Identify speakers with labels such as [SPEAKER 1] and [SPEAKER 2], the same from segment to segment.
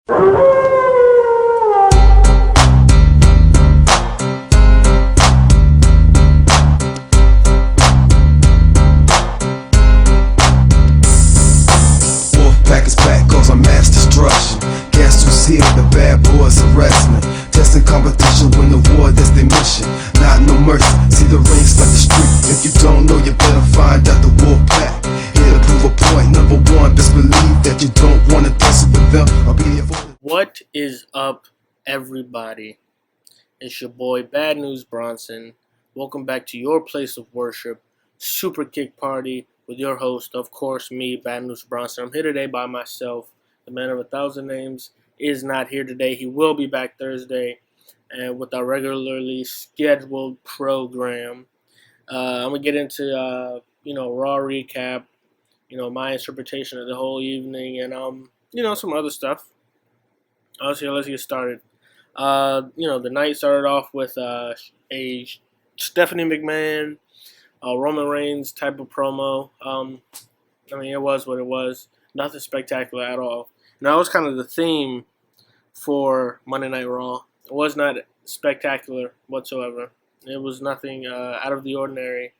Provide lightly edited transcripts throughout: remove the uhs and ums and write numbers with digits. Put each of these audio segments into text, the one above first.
[SPEAKER 1] Wolfpack is back cause I'm mass destruction. Guess who's here? The bad boys arrest me. Testing competition, win the war, that's their mission. Not no mercy, see the rings like the street. If you don't know, you better find out the Wolfpack. Here to prove a point, number one, best believe that you don't wanna tussle with them. I'll be here for.
[SPEAKER 2] What is up, everybody? It's your boy Bad News Bronson. Welcome back to your place of worship, Super Kick Party, with your host, of course, me, Bad News Bronson. I'm here today by myself. The man of 1,000 names is not here today. He will be back Thursday, and with our regularly scheduled program. I'm gonna get into Raw recap, my interpretation of the whole evening, and some other stuff. So let's get started. The night started off with a Stephanie McMahon, Roman Reigns type of promo. It was what it was. Nothing spectacular at all. And that was kind of the theme for Monday Night Raw. It was not spectacular whatsoever. It was nothing out of the ordinary.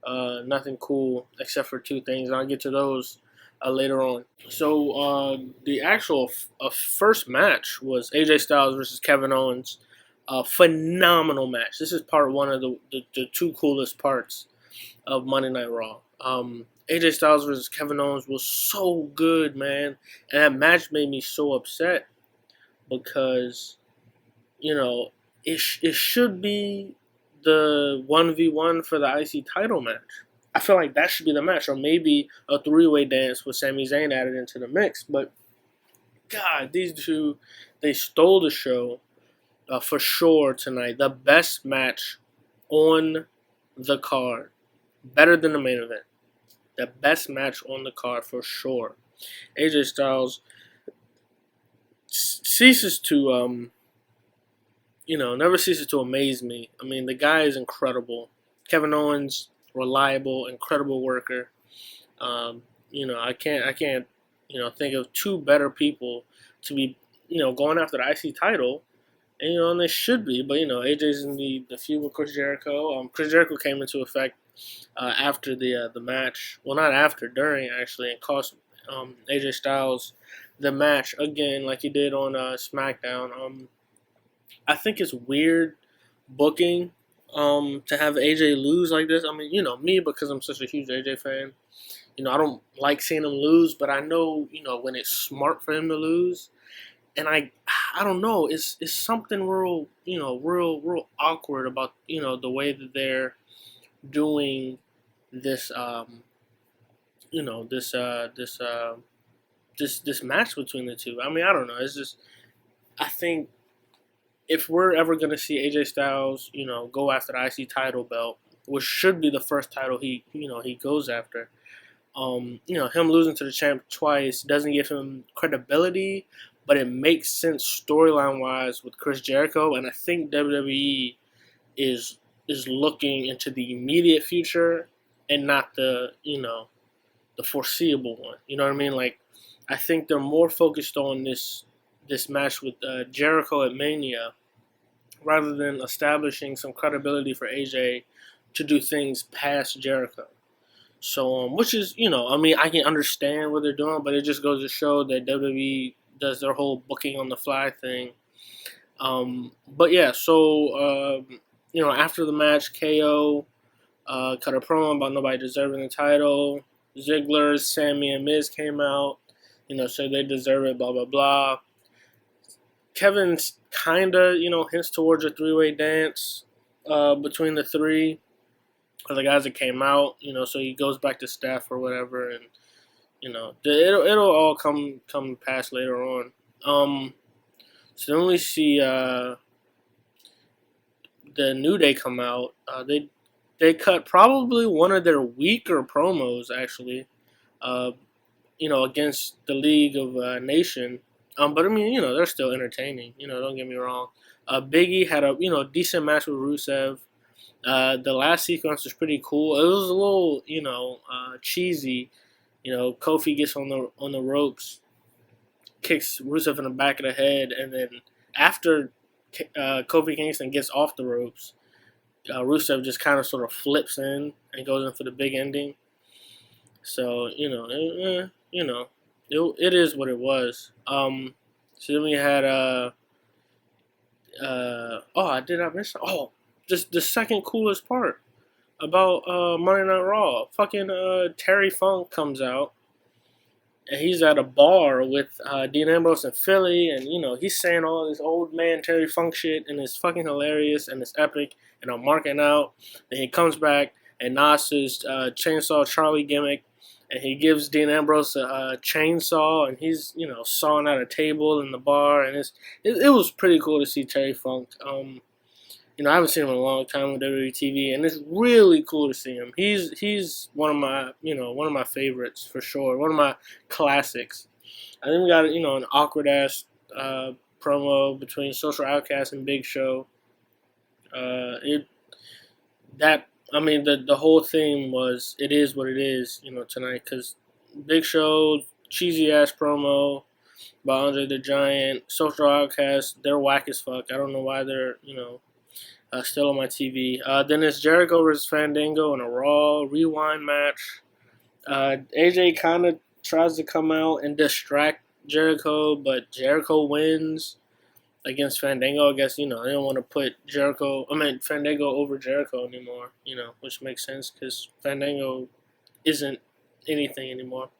[SPEAKER 2] Nothing cool except for two things. And I'll get to those later on. So the actual first match was AJ Styles versus Kevin Owens. A phenomenal match. This is part one of the two coolest parts of Monday Night Raw. AJ Styles versus Kevin Owens was so good, man. And that match made me so upset because, it should be the 1v1 for the IC title match. I feel like that should be the match. Or maybe a three-way dance with Sami Zayn added into the mix. But, God, these two, they stole the show for sure tonight. The best match on the card. Better than the main event. The best match on the card for sure. AJ Styles ceases to, never ceases to amaze me. I mean, the guy is incredible. Kevin Owens, reliable, incredible worker. I can't, think of two better people to be, going after the IC title. And they should be, but AJ's in the feud with Chris Jericho. Chris Jericho came into effect after the match. Well, not after, during actually, and cost AJ Styles the match again, like he did on SmackDown. I think it's weird booking to have AJ lose like this. I mean, me, because I'm such a huge AJ fan. I don't like seeing him lose, but I know when it's smart for him to lose. And I don't know. It's something real awkward about the way that they're doing this this match between the two. I mean, I don't know. It's just, I think if we're ever gonna see AJ Styles go after the IC title belt, which should be the first title he goes after. Him losing to the champ twice doesn't give him credibility. But it makes sense storyline-wise with Chris Jericho, and I think WWE is looking into the immediate future and not the foreseeable one. You know what I mean? Like, I think they're more focused on this match with Jericho at Mania rather than establishing some credibility for AJ to do things past Jericho. So, which is, I can understand what they're doing, but it just goes to show that WWE does their whole booking on the fly thing. But yeah, so after the match, KO cut a promo about nobody deserving the title. Ziggler, Sammy, and Miz came out, so they deserve it, blah blah blah. Kevin's kinda hints towards a three-way dance between the three of the guys that came out, so he goes back to staff or whatever, and it'll all come past later on. So then we see the New Day come out. They cut probably one of their weaker promos actually, against the League of Nation. But I mean, they're still entertaining. Don't get me wrong. Biggie had a decent match with Rusev. The last sequence was pretty cool. It was a little cheesy. Kofi gets on the ropes kicks Rusev in the back of the head, and then after Kofi Kingston gets off the ropes, Rusev just kind of sort of flips in and goes in for the big ending. So it is what it was. So then we had did I miss? Oh, just the second coolest part about Monday Night Raw. Fucking Terry Funk comes out, and he's at a bar with Dean Ambrose and Philly, and he's saying all this old man Terry Funk shit, and it's fucking hilarious and it's epic, and I'm marking out. And he comes back and Nas his Chainsaw Charlie gimmick, and he gives Dean Ambrose a chainsaw, and he's sawing out a table in the bar, and it was pretty cool to see Terry Funk. I haven't seen him in a long time with WWE TV, and it's really cool to see him. He's one of my favorites for sure. One of my classics. I think we got an awkward ass promo between Social Outcast and Big Show. The whole theme was it is what it is, tonight, because Big Show cheesy ass promo by Andre the Giant, Social Outcast, they're whack as fuck. I don't know why they're still on my TV. Then it's Jericho versus Fandango in a Raw Rewind match. AJ kind of tries to come out and distract Jericho, but Jericho wins against Fandango. I guess, they don't want to put Fandango over Jericho anymore, which makes sense because Fandango isn't anything anymore.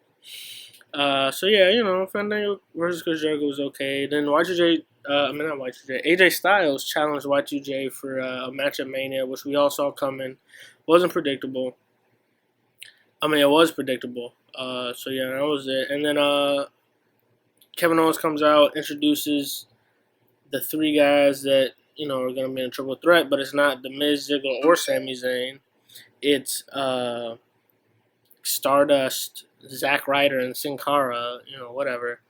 [SPEAKER 2] Fandango versus Chris Jericho was okay. Then AJ Styles challenged Y2J for a match at Mania, which we all saw coming. Wasn't predictable. It was predictable. That was it. And then Kevin Owens comes out, introduces the three guys that are going to be in a triple threat, but it's not The Miz, Ziggler, or Sami Zayn. It's Stardust, Zack Ryder, and Sin Cara, whatever.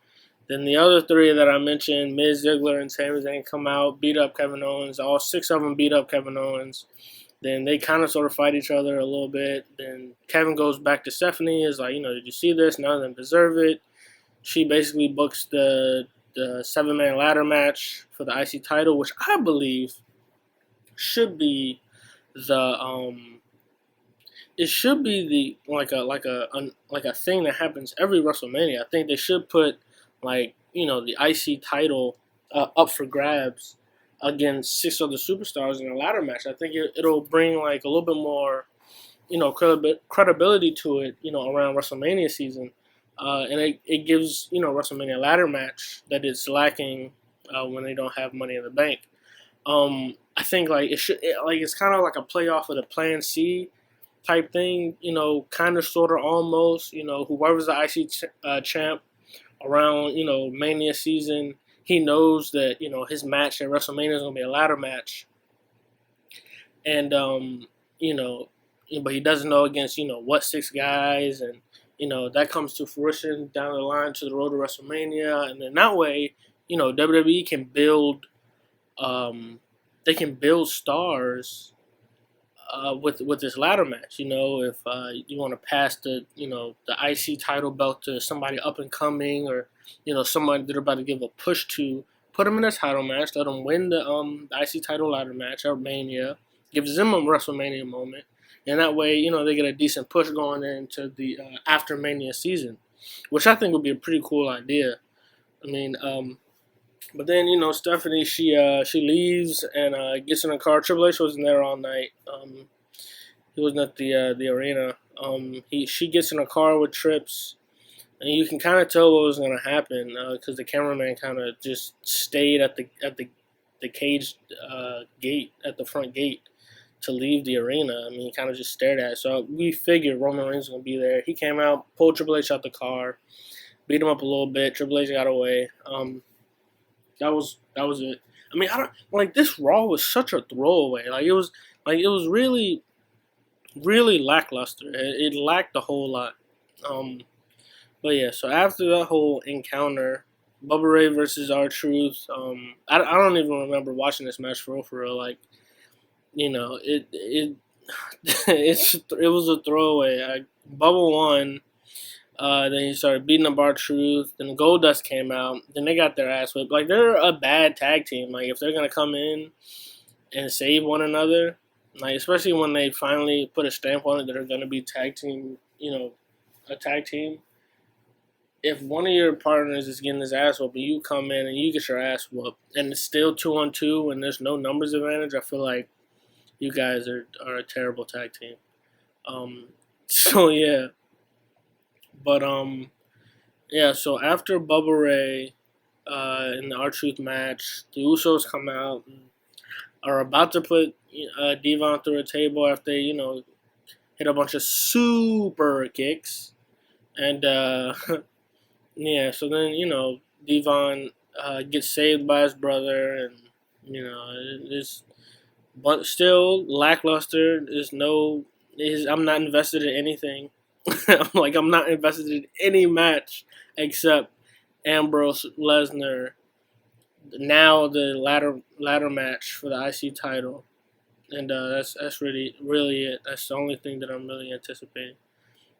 [SPEAKER 2] Then the other three that I mentioned, Miz, Ziggler, and Sami Zayn, come out, beat up Kevin Owens. All six of them beat up Kevin Owens. Then they kind of sort of fight each other a little bit. Then Kevin goes back to Stephanie, is like, did you see this? None of them deserve it. She basically books the 7-man ladder match for the IC title, which I believe should be it should be like a thing that happens every WrestleMania. I think they should put the IC title up for grabs against 6 other superstars in a ladder match. I think it'll bring a little bit more credibility to it around WrestleMania season, and it gives WrestleMania ladder match that it's lacking when they don't have Money in the Bank. I think it's kind of like a playoff of the Plan C type thing, kind of, sort of, almost, whoever's the IC champ around, Mania season, he knows that, his match at WrestleMania is going to be a ladder match. And, but he doesn't know against, what 6 guys, and, that comes to fruition down the line to the road to WrestleMania. And then that way, WWE can build, they can build stars with this ladder match. If you want to pass the IC title belt to somebody up and coming, or somebody they're about to give a push to, put them in a title match, let them win the IC title ladder match at Mania, gives them a WrestleMania moment, and that way they get a decent push going into the after Mania season, which I think would be a pretty cool idea. But then, Stephanie, she leaves and gets in a car. Triple H wasn't there all night. He wasn't at the arena. She gets in a car with Trips, and you can kind of tell what was going to happen because the cameraman kind of just stayed at the cage gate, at the front gate, to leave the arena. He kind of just stared at it. So we figured Roman Reigns was going to be there. He came out, pulled Triple H out the car, beat him up a little bit. Triple H got away. That was it. I don't this Raw was such a throwaway. It was really, really lackluster. It lacked a whole lot. But yeah. So after that whole encounter, Bubba Ray versus R-Truth. I don't even remember watching this match for real. It was a throwaway. Bubba won. Then he started beating up R-Truth. Then Goldust came out. Then they got their ass whipped. Like, they're a bad tag team. Like, if they're going to come in and save one another, like, especially when they finally put a stamp on it that they're going to be tag team, a tag team. If one of your partners is getting his ass whooped and you come in and you get your ass whooped and it's still 2-on-2 and there's no numbers advantage, I feel like you guys are a terrible tag team. So yeah. But yeah, so after Bubba Ray in the R-Truth match, the Usos come out and are about to put Devon through a table after they, hit a bunch of super kicks. And yeah, so then, Devon gets saved by his brother, and, it's but still lackluster. I'm not invested in anything. I'm not invested in any match except Ambrose Lesnar. Now the ladder match for the IC title, and that's really it. That's the only thing that I'm really anticipating.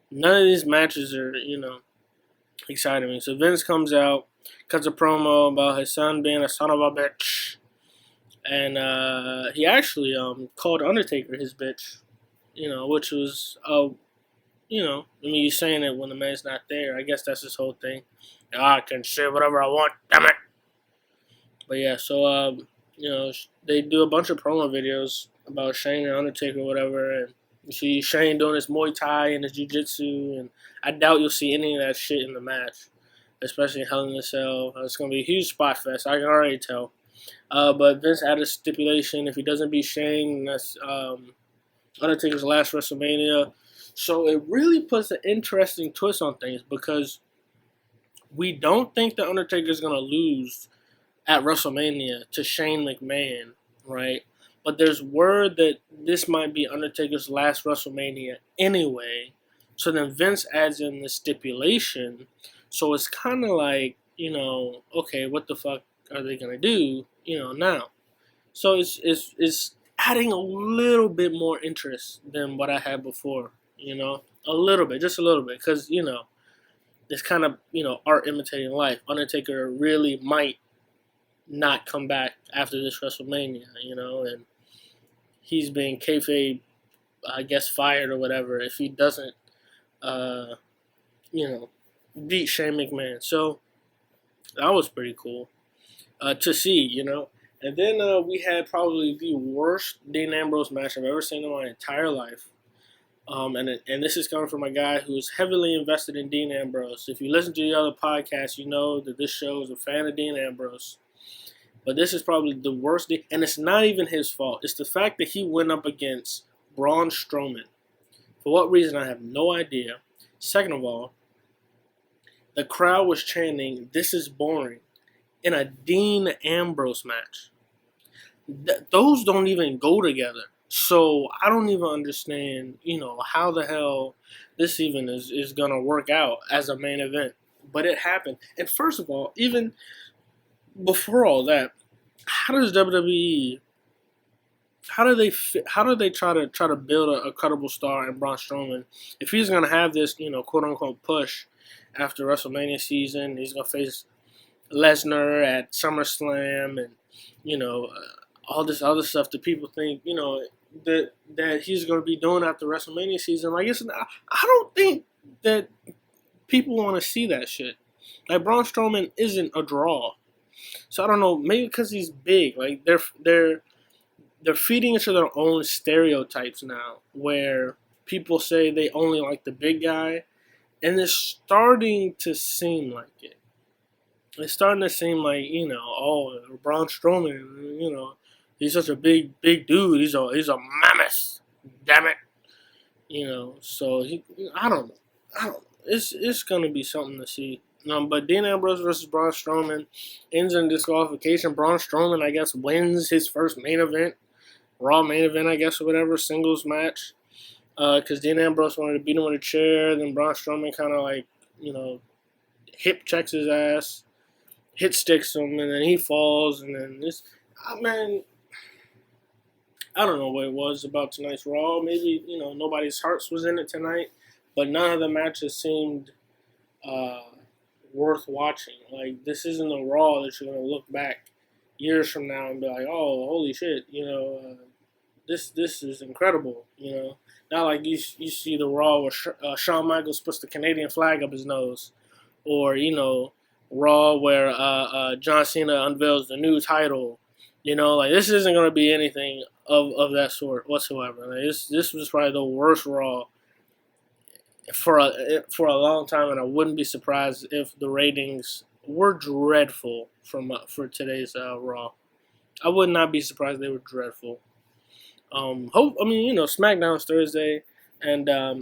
[SPEAKER 2] None of these matches are exciting me. So Vince comes out, cuts a promo about his son being a son of a bitch, and he actually called Undertaker his bitch, which was you're saying it when the man's not there. I guess that's his whole thing. I can say whatever I want, damn it. But yeah, so they do a bunch of promo videos about Shane and Undertaker or whatever, and you see Shane doing his Muay Thai and his Jiu-Jitsu, and I doubt you'll see any of that shit in the match, especially Hell in a Cell. It's going to be a huge spot fest, I can already tell. But Vince added a stipulation, if he doesn't beat Shane, that's Undertaker's last WrestleMania. So it really puts an interesting twist on things, because we don't think the Undertaker's going to lose at WrestleMania to Shane McMahon, right? But there's word that this might be Undertaker's last WrestleMania anyway. So then Vince adds in the stipulation. So it's kind of like, okay, what the fuck are they going to do, now? So it's adding a little bit more interest than what I had before, a little bit, just a little bit. Because, it's kind of, art imitating life. Undertaker really might not come back after this WrestleMania, and he's being kayfabe, I guess, fired or whatever if he doesn't, beat Shane McMahon. So that was pretty cool to see, And then we had probably the worst Dean Ambrose match I've ever seen in my entire life. And this is coming from a guy who's heavily invested in Dean Ambrose. If you listen to the other podcasts, you know that this show is a fan of Dean Ambrose. But this is probably the worst, and it's not even his fault. It's the fact that he went up against Braun Strowman. For what reason, I have no idea. Second of all, the crowd was chanting, "This is boring," in a Dean Ambrose match. Those don't even go together. So I don't even understand, how the hell this even is going to work out as a main event. But it happened. And first of all, even before all that, how does WWE, how do they try to build a credible star in Braun Strowman if he's gonna have this quote unquote push after WrestleMania season? He's gonna face Lesnar at SummerSlam, and all this other stuff that people think that he's gonna be doing after WrestleMania season. Like, I don't think that people want to see that shit. Like, Braun Strowman isn't a draw. So I don't know, maybe because he's big, like they're feeding into their own stereotypes now, where people say they only like the big guy, and it's starting to seem like it. It's starting to seem like Braun Strowman, he's such a big dude. He's a mammoth, damn it, So I don't know. It's gonna be something to see. But Dean Ambrose versus Braun Strowman ends in disqualification. Braun Strowman, I guess, wins his first main event, Raw main event, I guess, or whatever, singles match. Because Dean Ambrose wanted to beat him with a chair. Then Braun Strowman kind of hip checks his ass, hit sticks him, and then he falls. And then I don't know what it was about tonight's Raw. Maybe, nobody's hearts was in it tonight. But none of the matches seemed uh, worth watching. Like, this isn't a Raw that you're gonna look back years from now and be like, oh, holy shit, this is incredible. Not like you see the Raw where Shawn Michaels puts the Canadian flag up his nose, or Raw where John Cena unveils the new title. Like, this isn't gonna be anything of that sort whatsoever. Like, this was probably the worst Raw for a long time, and I wouldn't be surprised if the ratings were dreadful for today's Raw. I would not be surprised they were dreadful. SmackDown's Thursday, and Brock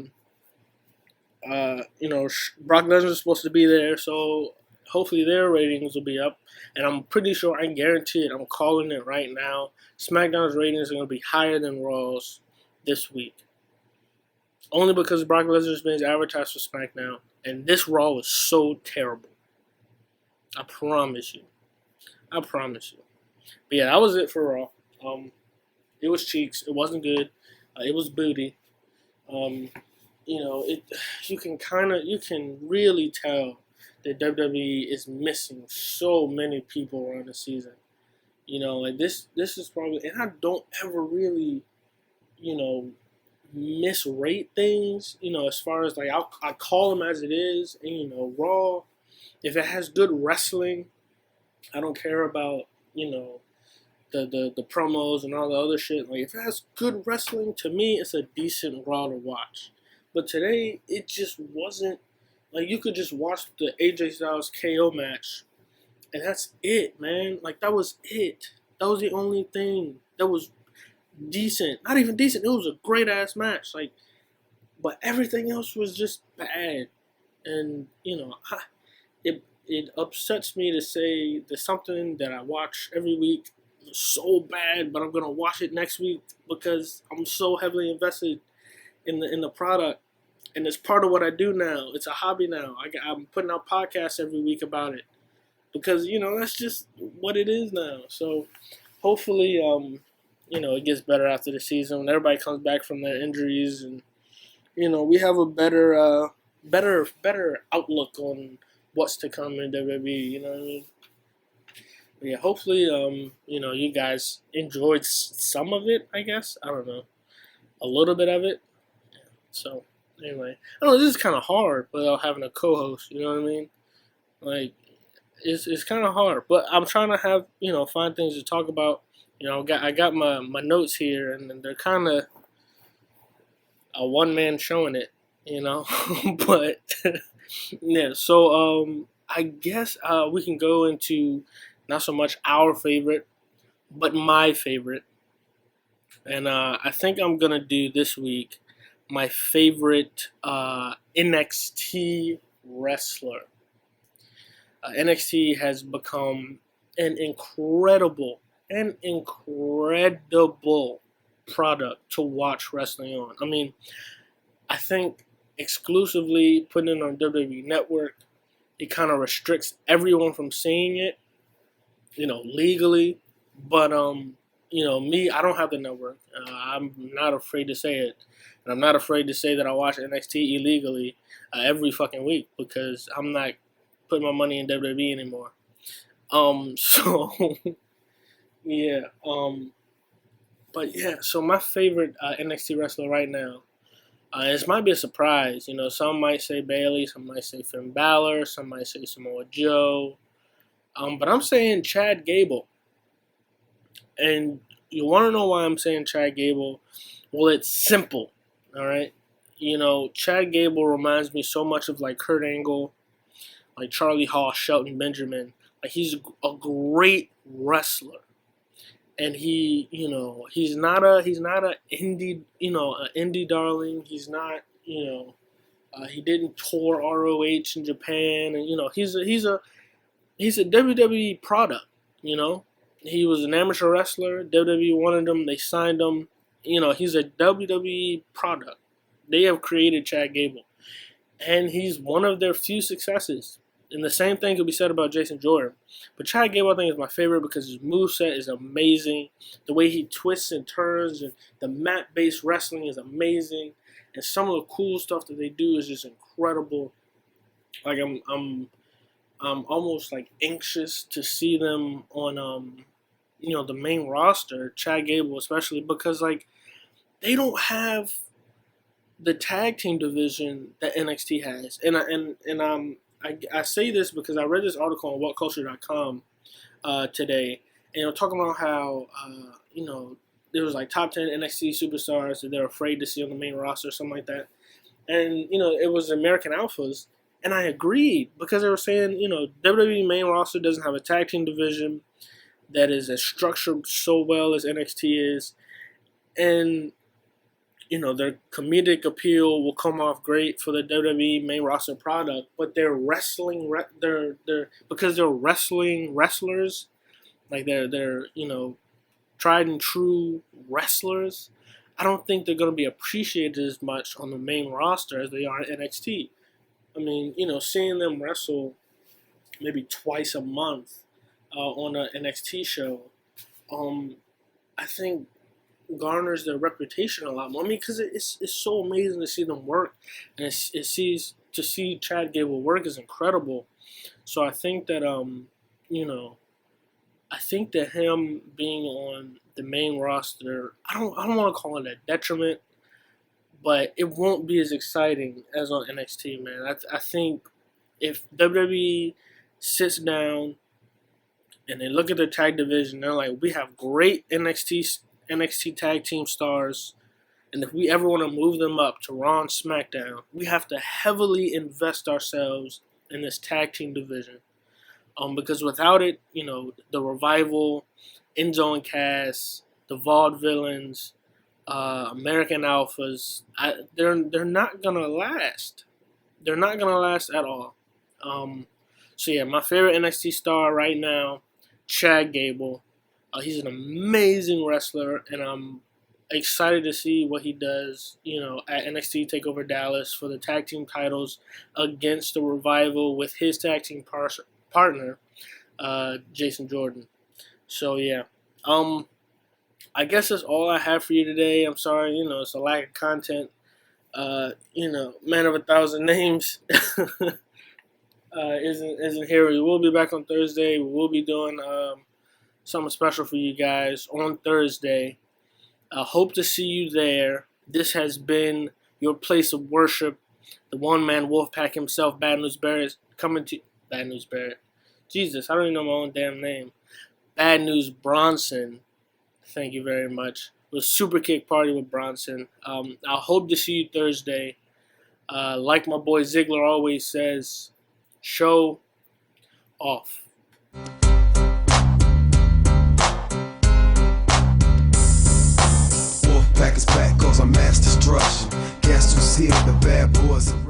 [SPEAKER 2] Lesnar's supposed to be there, so hopefully their ratings will be up. And I'm pretty sure, I guarantee it, I'm calling it right now, SmackDown's ratings are going to be higher than Raw's this week. Only because Brock Lesnar's been advertised for SmackDown, and this Raw was so terrible. I promise you. But yeah, that was it for Raw. It was cheeks. It wasn't good. It was booty. You can really tell that WWE is missing so many people around the season. Like this is probably, and I don't ever really, misrate things. As far as like I call them as it is, and Raw, if it has good wrestling, I don't care about the promos and all the other shit. Like, if it has good wrestling, to me, it's a decent Raw to watch. But today, it just wasn't. Like, you could just watch the AJ Styles KO match, and that's it, man. Like, that was it. That was the only thing that was decent. Not even decent. It was a great ass match. Like, but everything else was just bad. And it upsets me to say there's something that I watch every week so bad, but I'm gonna watch it next week because I'm so heavily invested in the product, and it's part of what I do now. It's a hobby now. I'm putting out podcasts every week about it because that's just what it is now. So hopefully, it gets better after the season when everybody comes back from their injuries, and we have a better outlook on what's to come in WWE. You know what I mean? Yeah, hopefully, you guys enjoyed some of it, I guess. I don't know. A little bit of it. So, anyway. I don't know, this is kind of hard without having a co-host, you know what I mean? Like, it's kind of hard. But I'm trying to have, find things to talk about. I got my notes here, and they're kind of a one-man showing it, But, yeah, so, I guess we can go into not so much our favorite, but my favorite. And I think I'm going to do this week my favorite NXT wrestler. NXT has become an incredible product to watch wrestling on. I mean, I think exclusively putting it on WWE Network, it kind of restricts everyone from seeing it, legally. But, me, I don't have the network. I'm not afraid to say it. And I'm not afraid to say that I watch NXT illegally every fucking week because I'm not putting my money in WWE anymore. So, yeah. But, yeah, so my favorite NXT wrestler right now, this might be a surprise. Some might say Bayley, some might say Finn Balor, some might say Samoa Joe. But I'm saying Chad Gable. And you want to know why I'm saying Chad Gable? Well, it's simple, all right? Chad Gable reminds me so much of, like, Kurt Angle, like Charlie Haas, Shelton Benjamin. Like, he's a great wrestler. And he's not a indie, an indie darling. He's not, he didn't tour ROH in Japan. And, he's a WWE product, He was an amateur wrestler. WWE wanted him. They signed him. He's a WWE product. They have created Chad Gable. And he's one of their few successes. And the same thing could be said about Jason Jordan. But Chad Gable, I think, is my favorite because his moveset is amazing. The way he twists and turns and the mat-based wrestling is amazing. And some of the cool stuff that they do is just incredible. Like I'm almost like anxious to see them on the main roster, Chad Gable especially, because like they don't have the tag team division that NXT has, I say this because I read this article on WhatCulture.com today, and they're talking about how there was like top 10 NXT superstars that they're afraid to see on the main roster, or something like that, and it was American Alphas, and I agreed because they were saying WWE main roster doesn't have a tag team division that is as structured so well as NXT is, and their comedic appeal will come off great for the WWE main roster product, but they're wrestling, they're because they're wrestling wrestlers, like they're tried and true wrestlers. I don't think they're going to be appreciated as much on the main roster as they are at NXT. I mean, seeing them wrestle maybe twice a month on an NXT show, I think garners their reputation a lot more. I mean, because it's so amazing to see them work, and to see Chad Gable work is incredible. So I think that I think that him being on the main roster, I don't want to call it a detriment, but it won't be as exciting as on NXT, man. I think if WWE sits down and they look at their tag division, they're like, we have great NXT tag team stars, and if we ever want to move them up to Raw and SmackDown, we have to heavily invest ourselves in this tag team division. Because without it, the Revival, Enzo and Cass, the Vaudevillains, American Alphas, they're not gonna last. They're not gonna last at all. So yeah, my favorite NXT star right now, Chad Gable. He's an amazing wrestler, and I'm excited to see what he does, at NXT TakeOver Dallas for the tag team titles against the Revival with his tag team partner, Jason Jordan. So yeah, I guess that's all I have for you today. I'm sorry, it's a lack of content. Man of 1,000 names isn't here. We will be back on Thursday. We will be doing something special for you guys on Thursday. I hope to see you there. This has been your place of worship. The one-man wolf pack himself, Bad News Barrett, coming to Bad News Barrett. Jesus, I don't even know my own damn name. Bad News Bronson. Thank you very much. It was Super Kick Party with Bronson. I hope to see you Thursday. Like my boy Ziggler always says, show off.
[SPEAKER 1] Wolfpack is back, cause I'm mass destruction. Guess who's here? The bad boys are